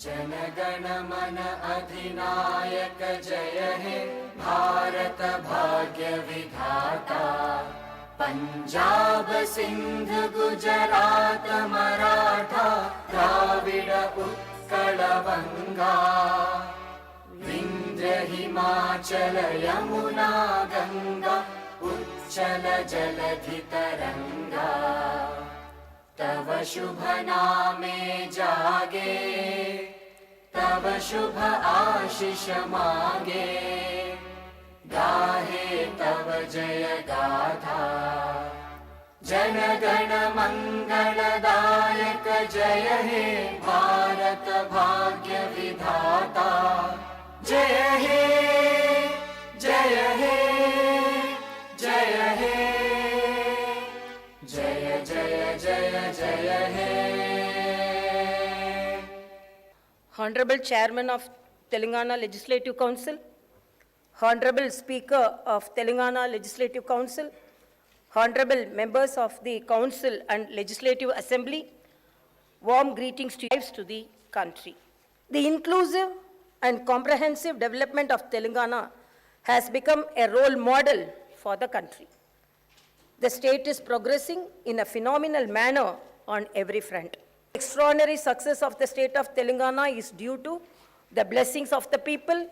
जनगण मन अधिनायक जय हे भारत भाग्य विधाता। पंजाब सिंध गुजरात मराठा द्राविड उत्कल बंगा। विंध्य हिमाचल यमुना गंगा उच्चल जलधि तरंगा। तव शुभ नामे जागे तव शुभ आशीष मागे। गाहे तव जय गाथा जनगण मंगलदायक जय हे भारत भाग्य विधाता। जय हे जय हे जय हे जय जय जय जय हे। Honorable Chairman of Telangana Legislative Council, Honorable Speaker of Telangana Legislative Council, Honorable members of the Council and Legislative Assembly, warm greetings to the country. The inclusive and comprehensive development of Telangana has become a role model for the country. The state is progressing in a phenomenal manner on every front. Extraordinary success of the state of Telangana is due to the blessings of the people,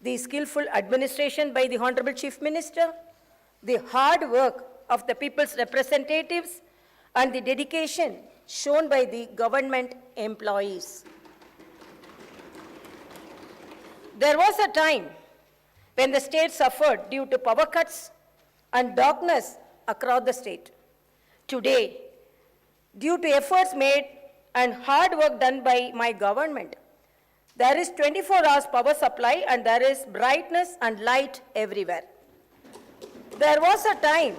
the skillful administration by the Honorable Chief Minister, the hard work of the people's representatives, and the dedication shown by the government employees. There was a time when the state suffered due to power cuts and darkness across the state. Today, due to efforts made and hard work done by my government, there is 24 hours power supply and there is brightness and light everywhere. There was a time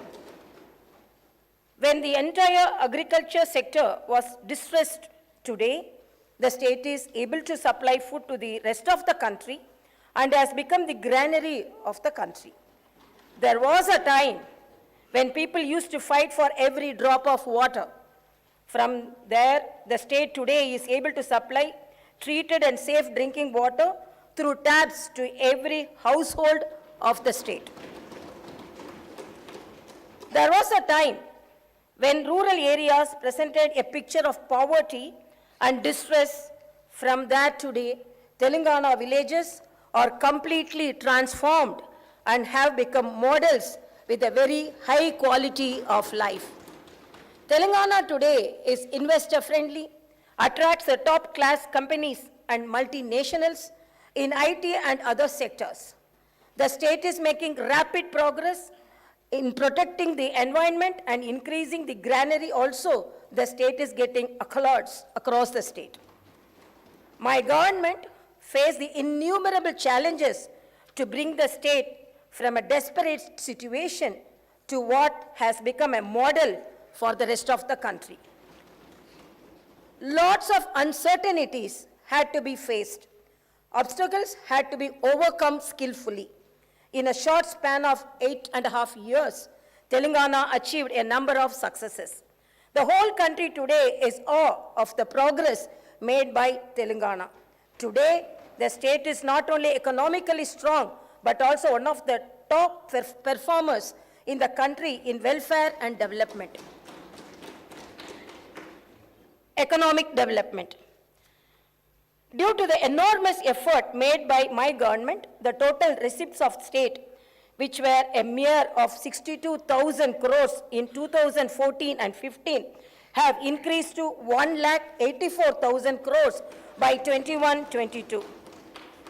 when the entire agriculture sector was distressed. Today, the state is able to supply food to the rest of the country and has become the granary of the country. There was a time when people used to fight for every drop of water. From there, the state today is able to supply treated and safe drinking water through taps to every household of the state. There was a time when rural areas presented a picture of poverty and distress. From that today, Telangana villages are completely transformed and have become models with a very high quality of life. Telangana today is investor friendly, attracts the top class companies and multinationals in IT and other sectors. The state is making rapid progress in protecting the environment and increasing the granary also. The state is getting accolades across the state. My government faced the innumerable challenges to bring the state from a desperate situation to what has become a model for the rest of the country. Lots of uncertainties had to be faced. Obstacles had to be overcome skillfully. In a short span of 8.5 years, Telangana achieved a number of successes. The whole country today is awe of the progress made by Telangana. Today, the state is not only economically strong, but also one of the top performers in the country in welfare and development. Economic development. Due to the enormous effort made by my government, the total receipts of state, which were a mere of 62,000 crores in 2014 and 15, have increased to 1,84,000 crores by 21-22.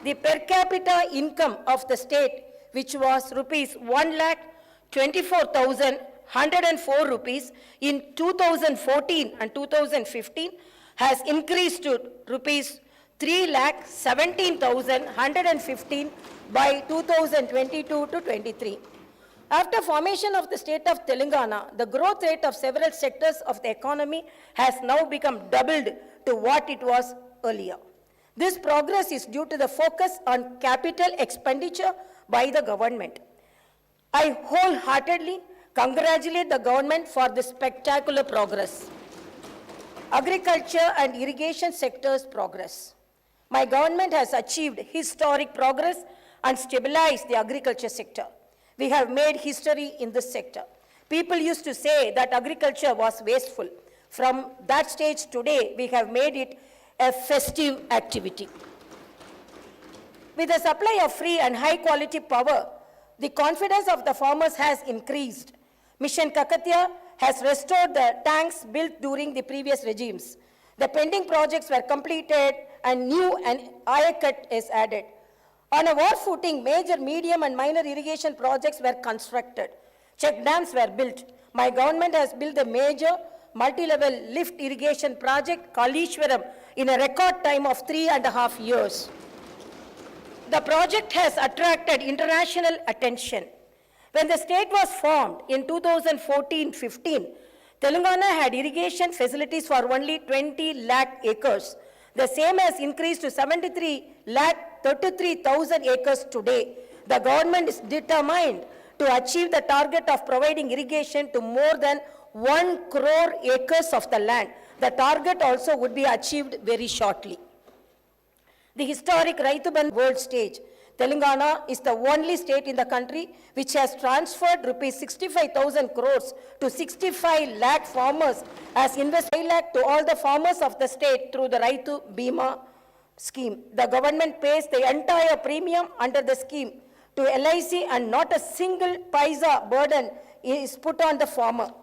The per capita income of the state, which was rupees 1,24,104 rupees in 2014 and 2015, has increased to rupees 3,17,115 by 2022-23. After formation of the state of Telangana, the growth rate of several sectors of the economy has now become doubled to what it was earlier. This progress is due to the focus on capital expenditure by the government. I wholeheartedly congratulate the government for this spectacular progress. agriculture and irrigation sector's progress. My government has achieved historic progress and stabilized the agriculture sector. We have made history in this sector. People used to say that agriculture was wasteful. From that stage today, we have made it a festive activity. With the supply of free and high quality power, the confidence of the farmers has increased. Mission Kakatiya has restored the tanks built during the previous regimes. The pending projects were completed and new and Ayakat is added. On a war footing, major, medium and minor irrigation projects were constructed. Check dams were built. My government has built a major multi-level lift irrigation project, Kalishwaram, in a record time of 3.5 years. The project has attracted international attention. When the state was formed in 2014-15, Telangana had irrigation facilities for only 20 lakh acres. The same has increased to 33,000 acres today. The government is determined to achieve the target of providing irrigation to more than 1 crore acres of the land. The target also would be achieved very shortly. The historic Raitu Bandhu world stage. Telangana is the only state in the country which has transferred rupees 65,000 crores to 65 lakh farmers as invest 5 lakh to all the farmers of the state through the Raitu Bima scheme. The government pays the entire premium under the scheme to LIC and not a single paisa burden is put on the farmer.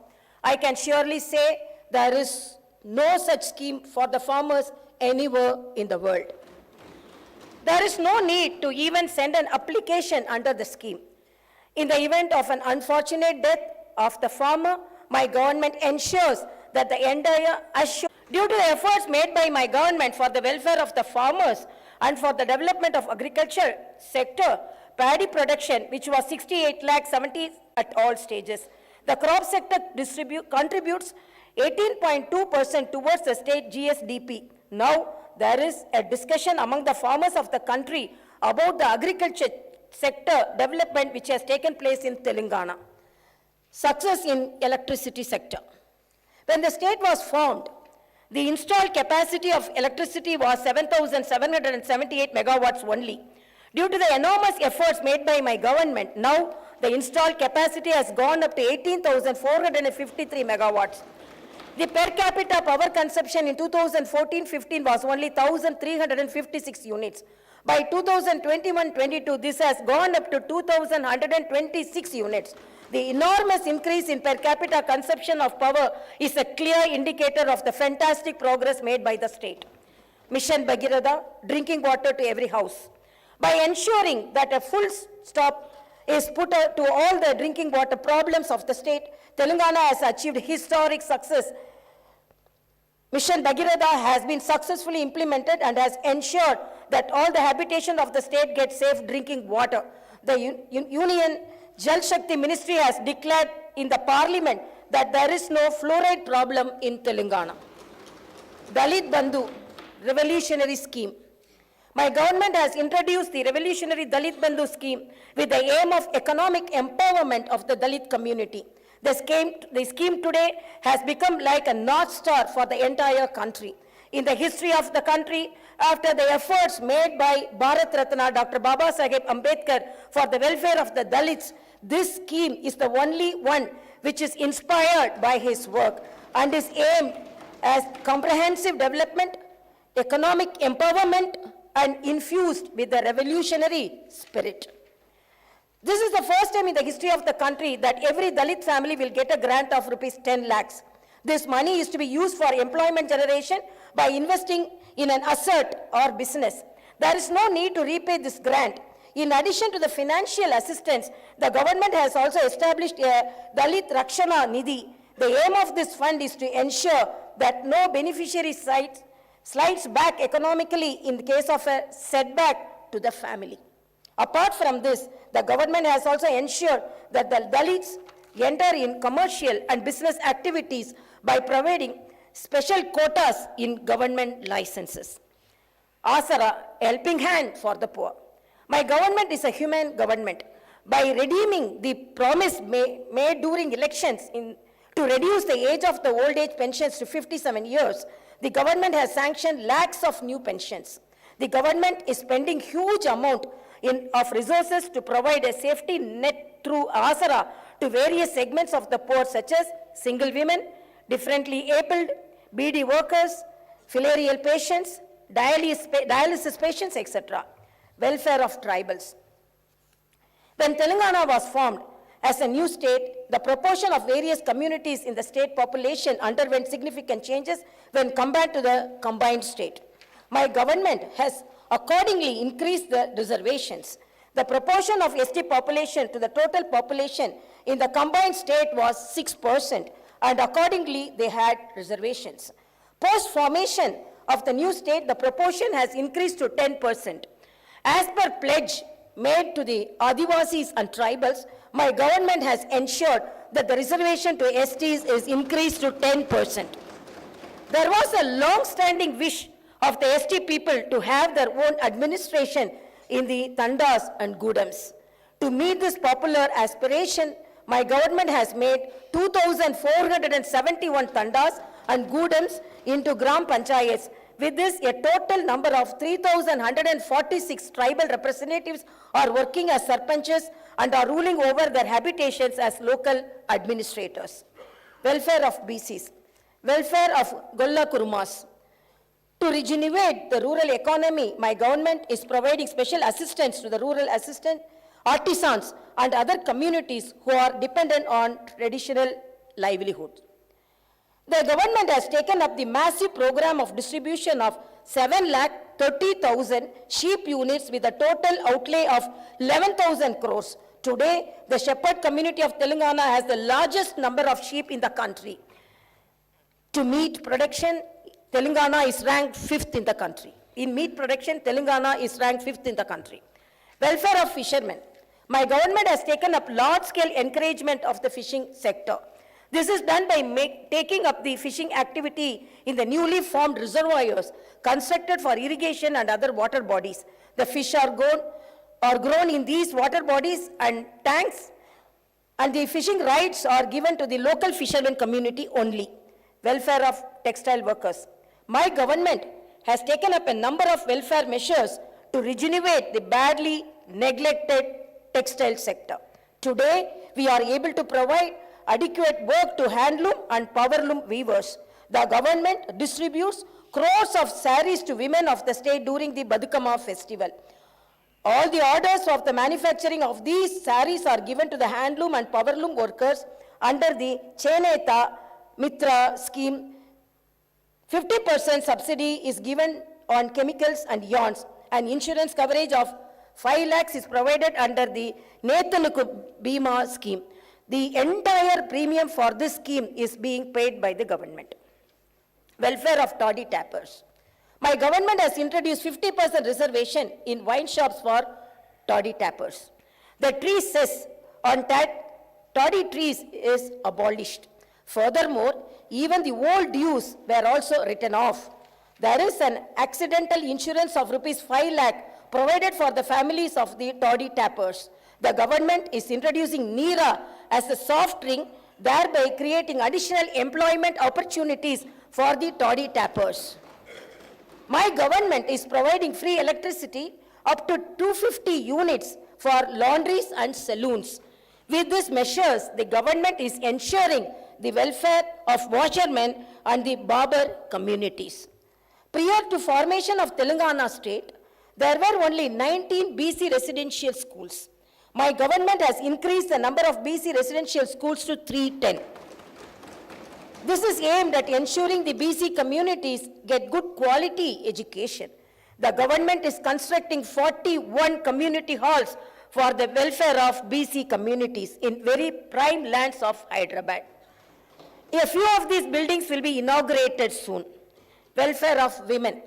I can surely say there is no such scheme for the farmers anywhere in the world. There is no need to even send an application under the scheme. In the event of an unfortunate death of the farmer, my government ensures that the entire due to the efforts made by my government for the welfare of the farmers and for the development of agriculture sector, paddy production, which was 68 lakh 70 at all stages. The crop sector contributes 18.2% towards the state GSDP. Now, there is a discussion among the farmers of the country about the agriculture sector development which has taken place in Telangana. Success in electricity sector. When the state was formed, the installed capacity of electricity was 7,778 megawatts only. Due to the enormous efforts made by my government, now the installed capacity has gone up to 18,453 megawatts. The per capita power consumption in 2014-15 was only 1,356 units. By 2021-22, this has gone up to 2,126 units. The enormous increase in per capita consumption of power is a clear indicator of the fantastic progress made by the state. Mission Bhagiratha, drinking water to every house. By ensuring that a full stop is put to all the drinking water problems of the state, Telangana has achieved historic success. Mission Bhagiratha has been successfully implemented and has ensured that all the habitation of the state get safe drinking water. The Union Jal Shakti Ministry has declared in the parliament that there is no fluoride problem in Telangana. Dalit Bandhu revolutionary scheme. My government has introduced the revolutionary Dalit Bandhu scheme with the aim of economic empowerment of the Dalit community. The scheme today has become like a North Star for the entire country. In the history of the country, after the efforts made by Bharat Ratna Dr. Baba Saheb Ambedkar for the welfare of the Dalits, this scheme is the only one which is inspired by his work and is aimed at comprehensive development, economic empowerment, and infused with the revolutionary spirit. This is the first time in the history of the country that every Dalit family will get a grant of rupees 10 lakhs. This money is to be used for employment generation by investing in an asset or business. There is no need to repay this grant. In addition to the financial assistance, the government has also established a Dalit Rakshana Nidhi. The aim of this fund is to ensure that no beneficiary slides back economically in the case of a setback to the family. Apart from this, the government has also ensured that the Dalits enter in commercial and business activities by providing special quotas in government licenses. Asara, helping hand for the poor. My government is a human government. By redeeming the promise made during elections To reduce the age of the old age pensions to 57 years, the government has sanctioned lakhs of new pensions. The government is spending huge amount of resources to provide a safety net through Asara to various segments of the poor, such as single women, differently abled, BD workers, filarial patients, dialysis patients, etc. Welfare of tribals. When Telangana was formed as a new state, the proportion of various communities in the state population underwent significant changes when compared to the combined state. My government has accordingly increased the reservations. The proportion of ST population to the total population in the combined state was 6%, and accordingly they had reservations. Post-formation of the new state, the proportion has increased to 10%. As per pledge made to the Adivasis and tribals, my government has ensured that the reservation to STs is increased to 10%. There was a long-standing wish of the ST people to have their own administration in the Tandas and Gudams. To meet this popular aspiration, my government has made 2,471 Tandas and Gudams into Gram Panchayats. With this, a total number of 3,146 tribal representatives are working as sarpanches and are ruling over their habitations as local administrators. Welfare of BCs. Welfare of Golla Kurumas. To regenerate the rural economy, my government is providing special assistance to the rural artisans and other communities who are dependent on traditional livelihood. The government has taken up the massive program of distribution of 7,30,000 sheep units with a total outlay of 11,000 crores. Today, the shepherd community of Telangana has the largest number of sheep in the country. To meat production, Telangana is ranked 5th in the country. In meat production, Telangana is ranked 5th in the country. Welfare of fishermen. My government has taken up large-scale encouragement of the fishing sector. This is done by taking up the fishing activity in the newly formed reservoirs constructed for irrigation and other water bodies. The fish are grown in these water bodies and tanks, and the fishing rights are given to the local fishermen community only. Welfare of textile workers. My government has taken up a number of welfare measures to regenerate the badly neglected textile sector. Today, we are able to provide adequate work to handloom and powerloom weavers. The government distributes crores of saris to women of the state during the Badukama festival. All the orders of the manufacturing of these saris are given to the handloom and powerloom workers under the Cheneta Mitra scheme. 50% subsidy is given on chemicals and yarns, and insurance coverage of 5 lakhs is provided under the Nethanukku Bima scheme. The entire premium for this scheme is being paid by the government. Welfare of toddy tappers. My government has introduced 50% reservation in wine shops for toddy tappers. The tree cess on toddy trees is abolished. Furthermore, even the old dues were also written off. There is an accidental insurance of rupees 5 lakh provided for the families of the toddy tappers. The government is introducing NEERA as a soft drink, thereby creating additional employment opportunities for the toddy tappers. My government is providing free electricity up to 250 units for laundries and saloons. With these measures, the government is ensuring the welfare of washermen and the barber communities. Prior to formation of Telangana state, there were only 19 BC residential schools. My government has increased the number of BC residential schools to 310. This is aimed at ensuring the BC communities get good quality education. The government is constructing 41 community halls for the welfare of BC communities in very prime lands of Hyderabad. A few of these buildings will be inaugurated soon. Welfare of women.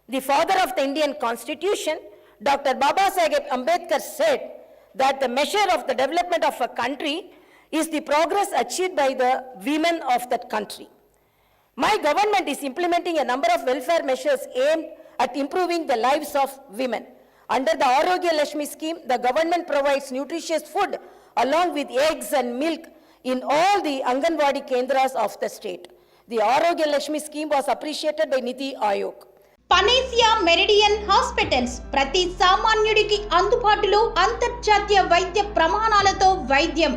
The father of the Indian Constitution, Dr. Babasaheb Ambedkar, said that the measure of the development of a country is the progress achieved by the women of that country. My government is implementing a number of welfare measures aimed at improving the lives of women. Under the Arogya Lakshmi scheme, the government provides nutritious food along with eggs and milk in all the Anganwadi Kendras of the state. The Arogya Lakshmi scheme was appreciated by Niti Aayog. Panacea meridian hospitals ప్రతి సామాన్యుడికి అందుబాటులో అంతర్జాతీయ వైద్య ప్రమాణాలతో వైద్యం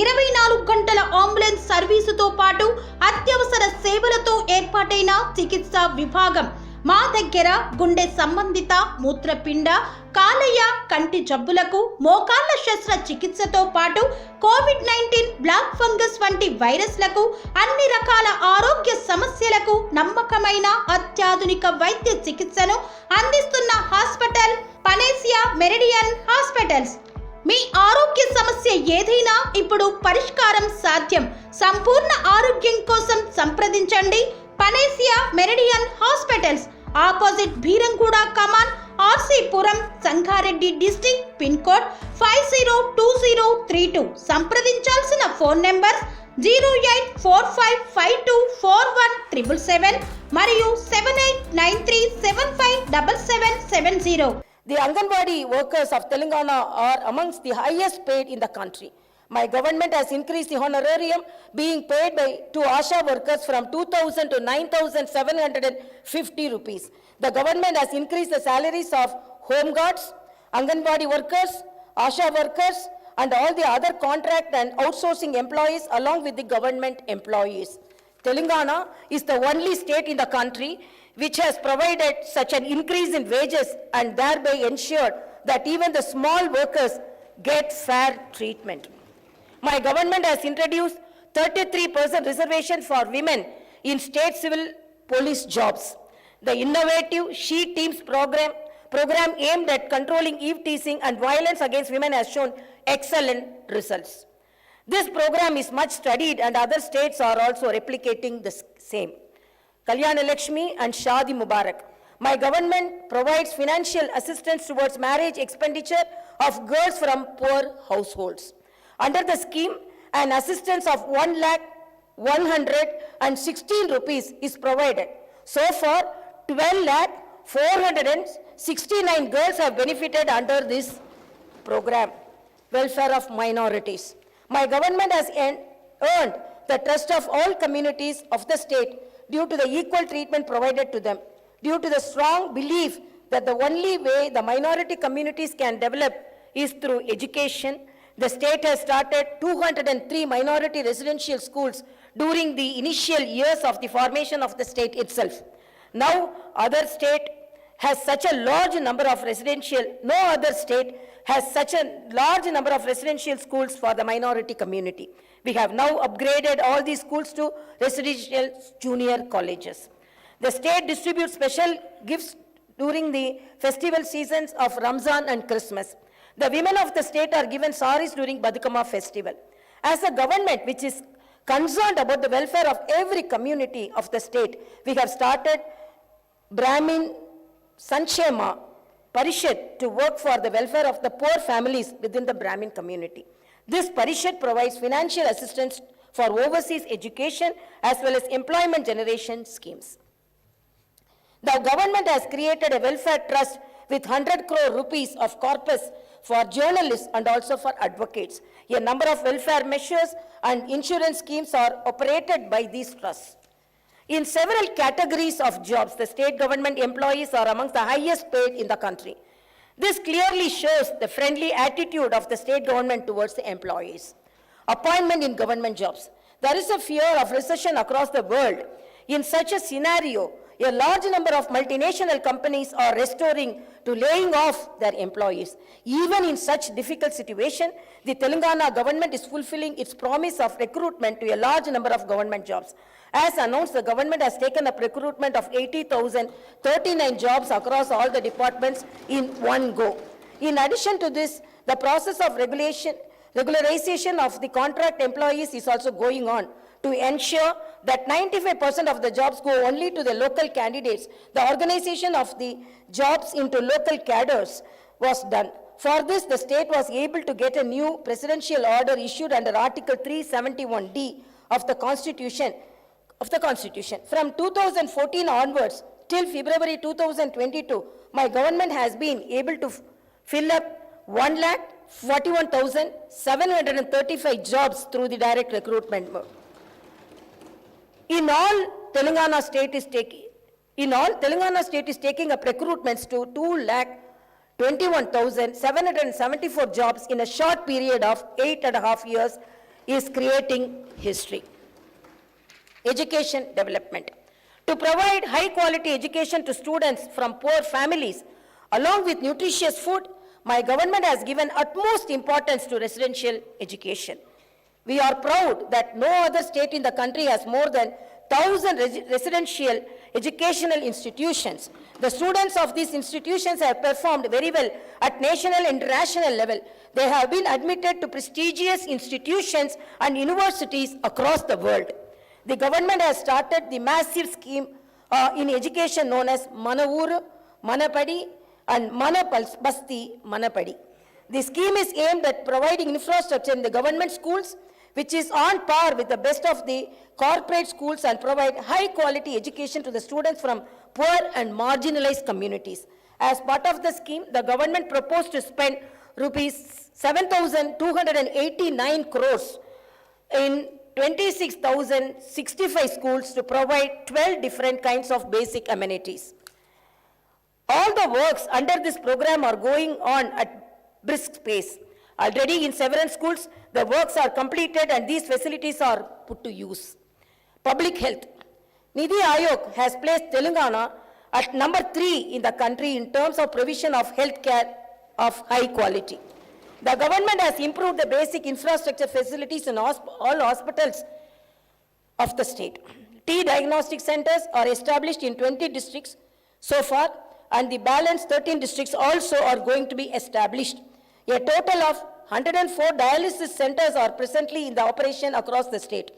24 గంటల ambulance సర్వీసుతో పాటు అత్యవసర సేవలతో ఏర్పాటైన చికిత్సా విభాగం. మా దగ్గర గుండె సంబంధిత మూత్రపిండ కాలేయ కంటి జబ్బులకు మోకాళ్ల శస్త్ర చికిత్సతో పాటు కోవిడ్-19 బ్లాక్ ఫంగస్ వంటి వైరస్లకు అన్ని రకాల ఆరోగ్య సమస్యలకు నమ్మకమైన అత్యాధునిక వైద్య చికిత్సను అందిస్తున్న హాస్పిటల్ పనేసియా మెరిడియన్ హాస్పిటల్స్. మీ ఆరోగ్య సమస్య ఏదైనా ఇప్పుడు పరిష్కారం సాధ్యం. సంపూర్ణ ఆరోగ్యం కోసం సంప్రదించండి panacea meridian hospitals, opposite Bheeramguda Kaman, RC Puram, Sangareddy district, pin code 502032. సంప్రదించాల్సిన ఫోన్ నెంబర్ 0845524177 మరియు 7893757770. The Anganwadi workers of Telangana are amongst the highest paid in the country. My government has increased the honorarium being paid to ASHA workers from 2,000 to 9,750 rupees. The government has increased the salaries of home guards, Anganwadi workers, ASHA workers, and all the other contract and outsourcing employees along with the government employees. Telangana is the only state in the country which has provided such an increase in wages and thereby ensured that even the small workers get fair treatment. My government has introduced 33% reservation for women in state civil police jobs. The innovative She Teams program aimed at controlling eve-teasing and violence against women has shown excellent results. This program is much studied and other states are also replicating the same. Kalyana Lakshmi and Shadi Mubarak. My government provides financial assistance towards marriage expenditure of girls from poor households. Under the scheme, an assistance of 1,116 rupees is provided. So far, 12,469 girls have benefited under this program. Welfare of minorities. My government has earned the trust of all communities of the state due to the equal treatment provided to them. Due to the strong belief that the only way the minority communities can develop is through education, the state has started 203 minority residential schools during the initial years of the formation of the state itself. Now, other state has such a large number of no other state has such a large number of residential schools for the minority community. We have now upgraded all these schools to residential junior colleges. The state distributes special gifts during the festival seasons of Ramzan and Christmas. The women of the state are given saris during Badukama festival. As a government which is concerned about the welfare of every community of the state, we have started Brahmin Sanchema Parishad to work for the welfare of the poor families within the Brahmin community. This Parishad provides financial assistance for overseas education as well as employment generation schemes. The government has created a welfare trust with 100 crore rupees of corpus for journalists and also for advocates. A number of welfare measures and insurance schemes are operated by these trusts. In several categories of jobs, the state government employees are amongst the highest paid in the country. This clearly shows the friendly attitude of the state government towards the employees. Appointment in government jobs. There is a fear of recession across the world. In such a scenario, a large number of multinational companies are restoring to laying off their employees. Even in such difficult situation, the Telangana government is fulfilling its promise of recruitment to a large number of government jobs. As announced, the government has taken up recruitment of 80,039 jobs across all the departments in one go. In addition to this, the process of regularization of the contract employees is also going on to ensure that 95% of the jobs go only to the local candidates. The organization of the jobs into local cadres was done. For this, the state was able to get a new presidential order issued under Article 371D of the Constitution. From 2014 onwards till February 2022, my government has been able to fill up 41,735 jobs through the direct recruitment mode. In all, Telangana state is taking up recruitments to 2,21,774 jobs in a short period of 8.5 years, is creating history. Education development. To provide high quality education to students from poor families, along with nutritious food, my government has given utmost importance to residential education. We are proud that no other state in the country has more than 1,000 residential educational institutions. The students of these institutions have performed very well at national and international level. They have been admitted to prestigious institutions and universities across the world. The government has started the massive scheme in education known as Mana Ooru, Mana Padi and Mana Basti, Mana Padi. The scheme is aimed at providing infrastructure in the government schools, which is on par with the best of the corporate schools, and provide high quality education to the students from poor and marginalized communities. As part of the scheme, the government proposed to spend rupees 7,289 crores in 26,065 schools to provide 12 different kinds of basic amenities. All the works under this program are going on at brisk pace. Already in several schools, the works are completed and these facilities are put to use. Public health. Niti Aayog has placed Telangana at number 3 in the country in terms of provision of health care of high quality. The government has improved the basic infrastructure facilities in all hospitals of the state. T diagnostic centers are established in 20 districts so far, and the balance 13 districts also are going to be established. A total of 104 dialysis centers are presently in the operation across the state.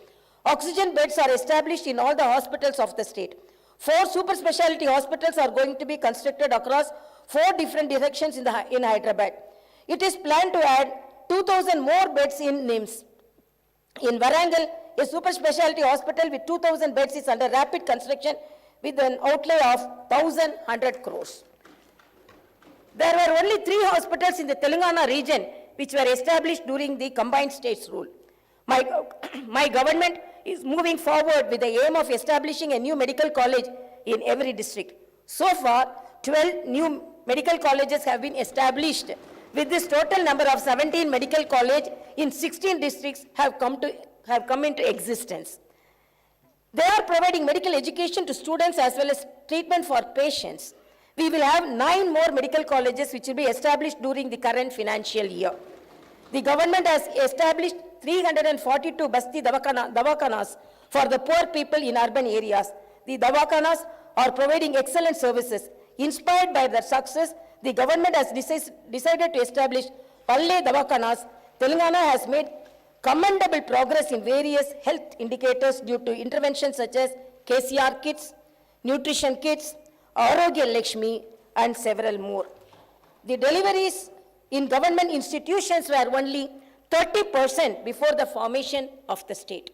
Oxygen beds are established in all the hospitals of the state. 4 super specialty hospitals are going to be constructed across 4 different directions in Hyderabad. It is planned to add 2,000 more beds in NIMS. In Warangal, a super specialty hospital with 2,000 beds is under rapid construction with an outlay of 1,100 crores. There were only 3 hospitals in the Telangana region which were established during the combined states rule. My government is moving forward with the aim of establishing a new medical college in every district. So far, 12 new medical colleges have been established. With this total number of 17 medical colleges in 16 districts have come into existence. They are providing medical education to students as well as treatment for patients. We will have 9 more medical colleges which will be established during the current financial year. The government has established 342 Basti Dawakhanas for the poor people in urban areas. The Dawakhanas are providing excellent services. Inspired by their success, the government has decided to establish Palle Dawakhanas. Telangana has made commendable progress in various health indicators due to interventions such as KCR kits, nutrition kits, Arogya Lakshmi, and several more. The deliveries in government institutions were only 30% before the formation of the state.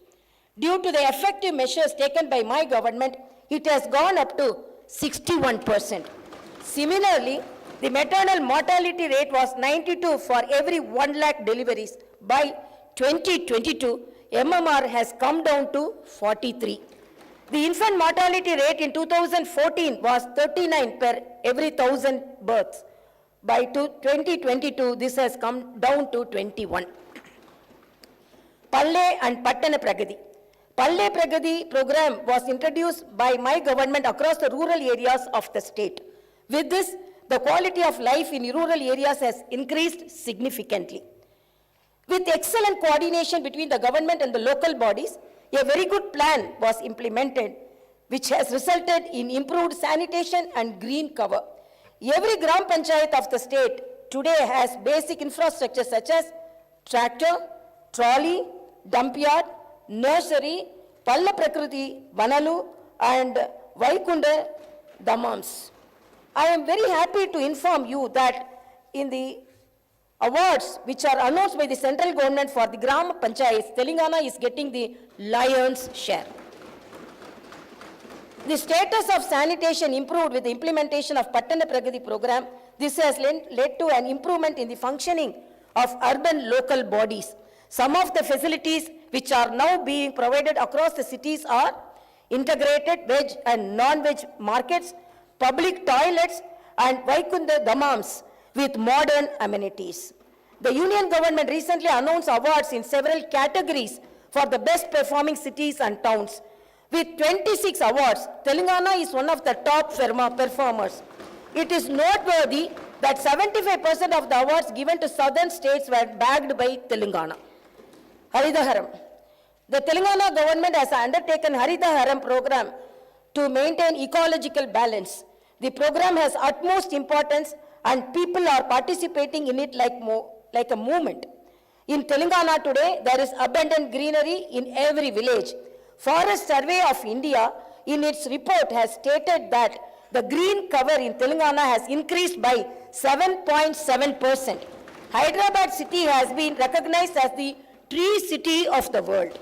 Due to the effective measures taken by my government, it has gone up to 61%. Similarly, the maternal mortality rate was 92 for every 1 lakh deliveries. By 2022, MMR has come down to 43. The infant mortality rate in 2014 was 39 per every 1,000 births. By 2022, this has come down to 21. Palle and Pattana Pragati. Palle Pragati program was introduced by my government across the rural areas of the state. With this, the quality of life in rural areas has increased significantly. With excellent coordination between the government and the local bodies, a very good plan was implemented, which has resulted in improved sanitation and green cover. Every Gram Panchayat of the state today has basic infrastructure such as tractor, trolley, dump yard, nursery, Palla Prakriti, Vanalu, and Vaikunda Dhammams. I am very happy to inform you that in the awards which are announced by the central government for the Gram Panchayats, Telangana is getting the lion's share. The status of sanitation improved with the implementation of Pattana Pragati program. This has led to an improvement in the functioning of urban local bodies. Some of the facilities which are now being provided across the cities are integrated veg and non-veg markets, public toilets, and Vaikunda Dhammams with modern amenities. The Union government recently announced awards in several categories for the best performing cities and towns. With 26 awards, Telangana is one of the top performers. It is noteworthy that 75% of the awards given to southern states were backed by Telangana. Haridaharam. The Telangana government has undertaken Haridaharam program to maintain ecological balance. The program has utmost importance and people are participating in it like a movement. In Telangana today, there is abundant greenery in every village. Forest Survey of India, in its report, has stated that the green cover in Telangana has increased by 7.7%. Hyderabad city has been recognized as the tree city of the world.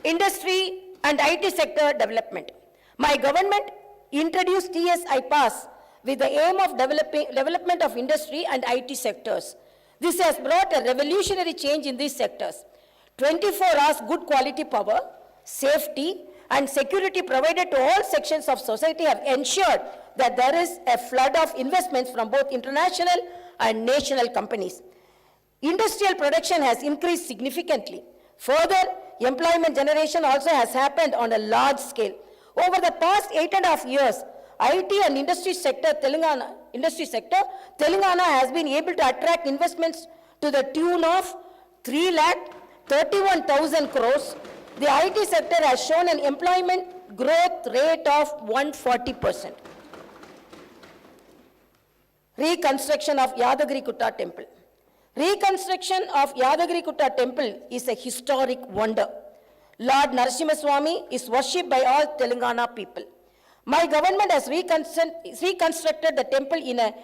Industry and IT sector development. My government introduced TSI Pass with the aim of development of industry and IT sectors. This has brought a revolutionary change in these sectors. 24 hours good quality power, safety, and security provided to all sections of society have ensured that there is a flood of investments from both international and national companies. Industrial production has increased significantly. Further, employment generation also has happened on a large scale. Over the past 8.5 years, IT and industry sector, Telangana has been able to attract investments to the tune of 3,31,000 crores. The IT sector has shown an employment growth rate of 140%. Reconstruction of Yadagrikutta Temple. Reconstruction of Yadagrikutta Temple is a historic wonder. Lord Narasimhaswamy is worshipped by all Telangana people. My government has reconstructed the temple in a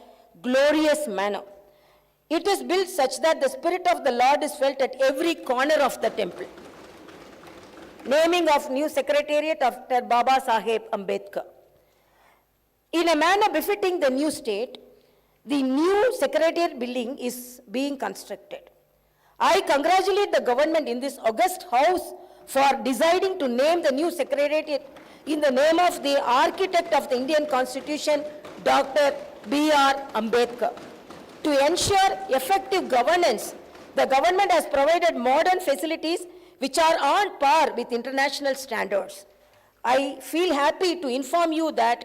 glorious manner. It is built such that the spirit of the Lord is felt at every corner of the temple. Naming of new secretariat after Baba Saheb Ambedkar. In a manner befitting the new state, the new secretariat building is being constructed. I congratulate the government in this august house for deciding to name the new secretariat in the name of the architect of the Indian Constitution, Dr. B.R. Ambedkar. To ensure effective governance, the government has provided modern facilities which are on par with international standards. I feel happy to inform you that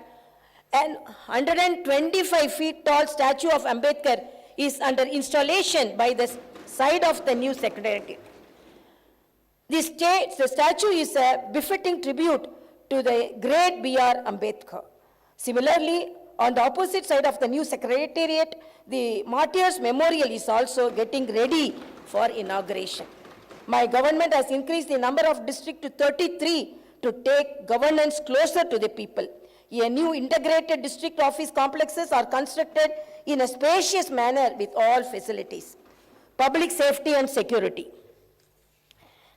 an 125 feet tall statue of Ambedkar is under installation by the side of the new secretariat. The statue is a befitting tribute to the great B.R. Ambedkar. Similarly, on the opposite side of the new secretariat, the Martyrs Memorial is also getting ready for inauguration. My government has increased the number of districts to 33 to take governance closer to the people. A new integrated district office complexes are constructed in a spacious manner with all facilities. Public safety and security.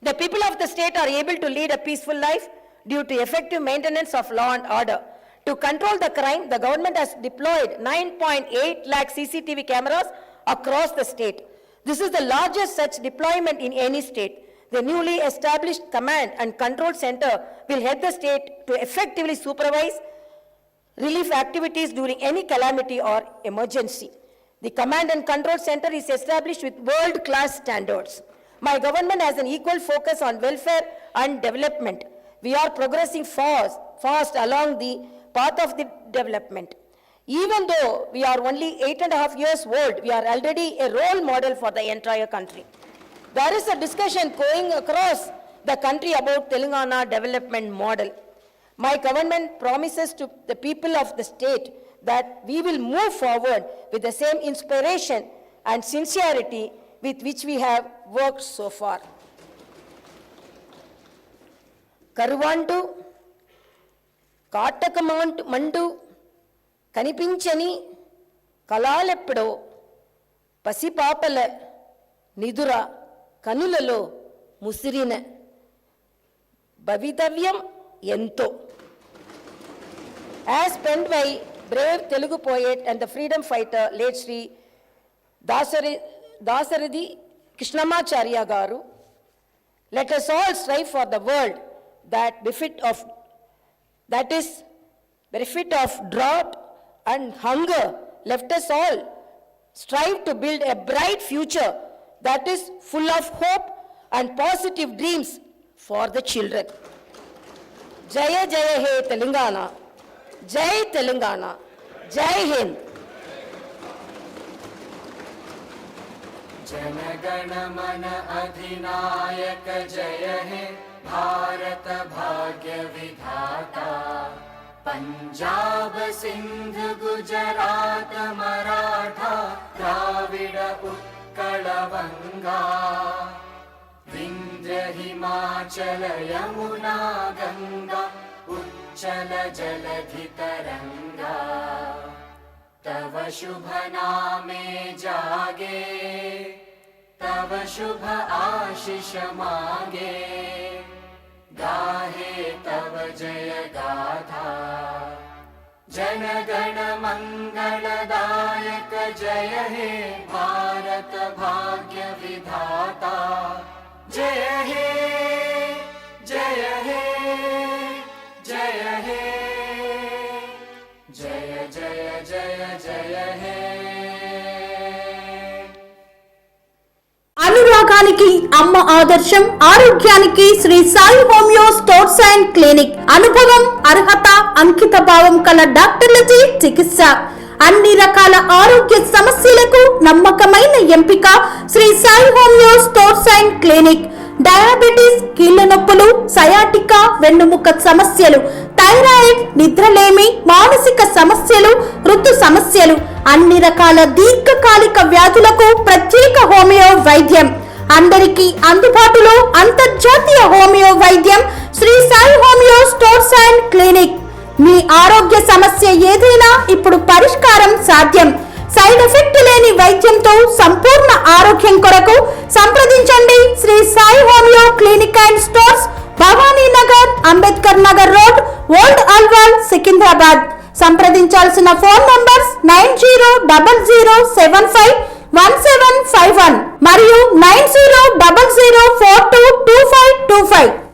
The people of the state are able to lead a peaceful life due to effective maintenance of law and order. To control the crime, the government has deployed 9.8 lakh CCTV cameras across the state. This is the largest such deployment in any state. The newly established Command and Control Center will help the state to effectively supervise relief activities during any calamity or emergency. The Command and Control Center is established with world-class standards. My government has an equal focus on welfare and development. We are progressing fast along the path of the development. Even though we are only 8.5 years old, we are already a role model for the entire country. There is a discussion going across the country about Telangana development model. My government promises to the people of the state that we will move forward with the same inspiration and sincerity with which we have worked so far. Karuvantu, Katakamandu, Kanipinchani, Kalalepdo, Pasipapala, Nidura, Kanulalo, Musirina, Bhavitavyam, Yento. As penned by brave Telugu poet and the freedom fighter, late Sri దాసరిది Krishnamacharya గారు, let us all strive for the world that is bereft of drought and hunger. Let us all strive to build a bright future that is full of hope and positive dreams for the children. Jaya Jaya He Telangana, Jai Telangana, Jai Hind. जनगण मन अधिनायक जय हे भारत भाग्य विधाता। पंजाब सिंध गुजरात मराठा द्राविड उत्कल बंगा, विंध्य हिमाचल यमुना गंगा उच्चल जलधि तरंगा। तव शुभ नामे जागे, तव शुभ आशीष मांगे, गाहे तव जय गाथा। जन गण मंगलदायक जय हे भारत भाग्य विधाता। जय हे जय हे जय हे जय जय जय जय हे। అనురాగానికి అమ్మ ఆదర్శం, ఆరోగ్యానికి Shri Sai homeo stores and clinic. అనుభవం, అర్హత, అంకిత భావం కల డాక్టర్లచే చికిత్స. అన్ని రకాల ఆరోగ్య సమస్యలకు నమ్మకమైన ఎంపిక Shri Sai homeo stores and clinic. Diabetes, కీళ్ల నొప్పులు, సయాటికా, వెన్నుముక సమస్యలు, థైరాయిడ్, నిద్రలేమి, మానసిక సమస్యలు, ఋతు సమస్యలు, అన్ని రకాల దీర్ఘకాలిక వ్యాధులకు ప్రత్యేక హోమియో వైద్యం. అందరికీ అందుబాటులో అంతర్జాతీయ హోమియో వైద్యం Sri Sai homeo stores and clinic. మీ ఆరోగ్య సమస్య ఏదైనా ఇప్పుడు పరిష్కారం సాధ్యం. సైడ్ ఎఫెక్ట్ లేని వైద్యంతో సంపూర్ణ ఆరోగ్యం కొరకు సంప్రదించండి Sri Sai homeo clinic and stores, Bhavani Nagar, Ambedkar Nagar road, old Alwal, Secunderabad. సంప్రదించాల్సిన ఫోన్ నంబర్స్ 9000751751 మరియు 9000422525.